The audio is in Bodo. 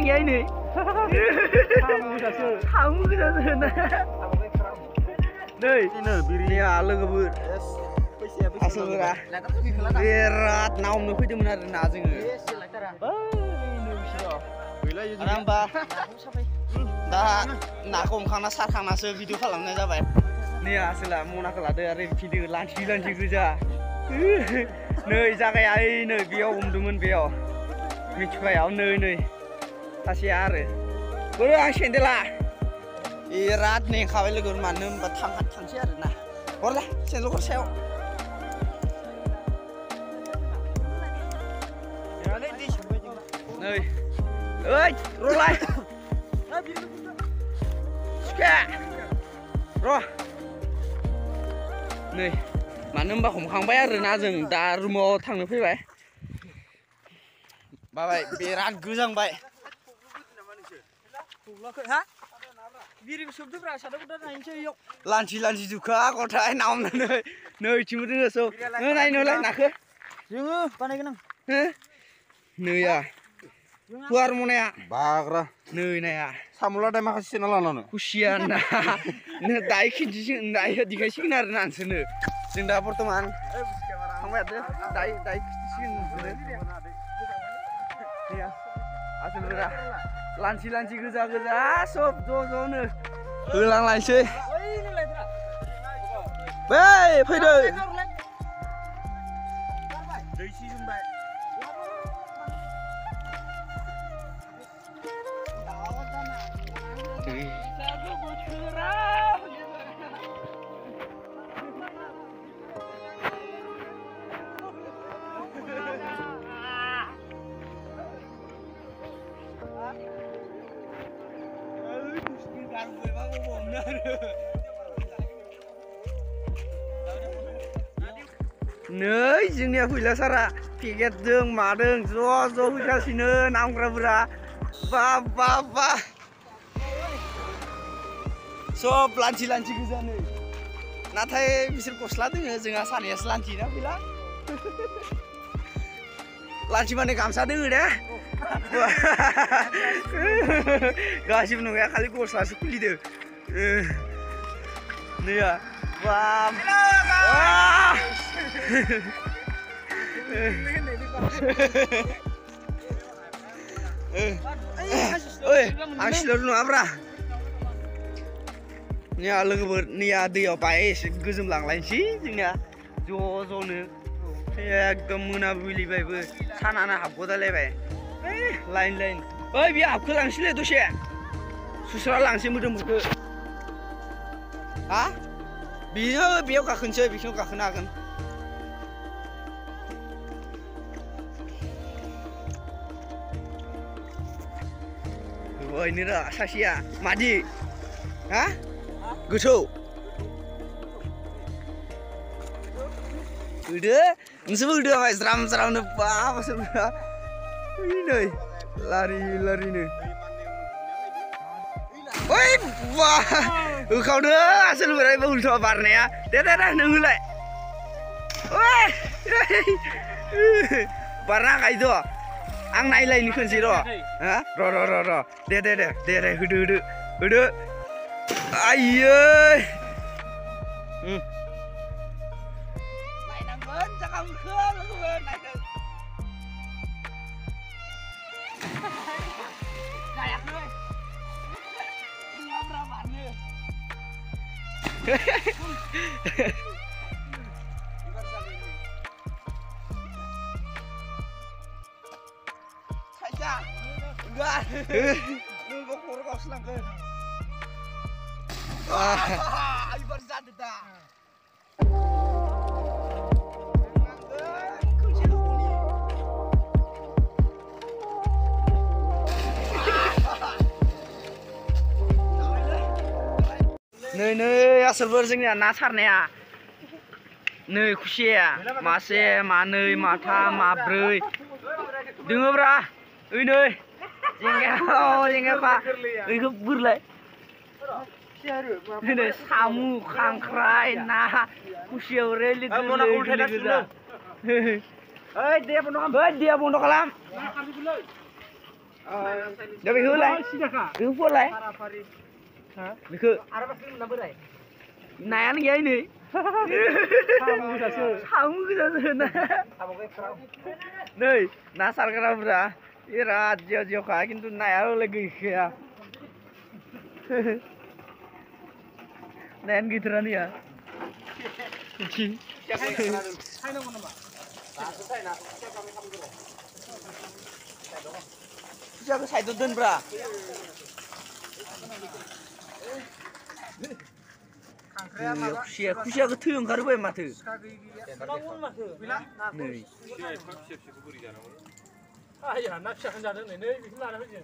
gaya ini. Kamu kita sana. Nih, ini logo asal berah. Berat, naum nuh itu benar nazing. Aramba, dah nak kongkana sarkana se video film ni jabai. Ni asal mau nak kelada hari video lanci kerja. Nih jaga ay nih biau umdumun biau. Micukai nih kasih are. Baru asyik dela. Irat nih kawal legur manum batang sih are nah. Orlah, sen luar sew. Nih. Oi, rolai. Skat. Roh. Nih, mana mbak kangbai ada nazeng dar rumah tang nepi bay. Bay, berat guzang bay. Lanci juga kota naum nih cuma dengar so. Nih nak ke? Jangan, pakai kenang. Nih ya. Keluar mana ya? Bagra. Nih ya. Samula dah makasih nalar Kusian nah. Nih daik sih daik dikasih nar nanti nih. Sing dapur teman. Kamu ada daik sih nih. Ya. Asal berah. Lanci kerja sob do nih. Hilang lanci. Bay, pergi. Nih, jengnya huila sara, piket deng, madeng, zo huila sini, namgra bera, ba. So lanci kerja nih. Natai misal kosla tuh jengah sana ya selanci na bila. Lanci mana kamsa deh deh. Gasip nunggu kali kosla sekuli deh. Nih ya, wah. Oi, asal lu apa? Ni alang ni ada ya pakai guzum lang lain sih, jengnya jo nih. Saya gemuna beli bayi, sana nak apa dah lebay. Lain. Oi, biar aku lang sih le tu sih. Susah lang sih mudah. Hah? Biar kau kerja, biar kau kena kan. Oh ini dah Sasya, Madi, hah? Gucu. Udah, semua udah mas seram depan, maksudnya. Ini lari nih. Oi, wah, kau dah asal berai baul tu apa ni ya? Dah nungulai. Oi, pernah kau itu? Ang nailai ni kan siro, ha? Ro. Deh, hudu. Aiyah. Naik nanggun, cakap muka, lalu naik. Kayak tu. Berapa ni? Enggak. Lu kok kau selang ke. Ayo berzat dah. Nih asal berzingnya nasarnya. Nih kusia, masih mana mata mabrui. Dengar berah? Ini, jengkel pak. Ini burlai. Ini samu, kangkrai, nah, kusia oreli. Dia pun kalam. दा बेखौ होलाय बेखौ फलाय बेखौ नायानो गैया नै साम' गोजासो ना नै ना सारग्राफ्रा बिराद जिउ जिउखा खिन्थु नाया हले गैखाया नायानो गैथारा नैया खुसियाखौ साइडआव दोनब्रा खुसियाखौ थै ओंखारबाय माथो ना फिसाखौनो जादों नै बेखौनो लाना फैदों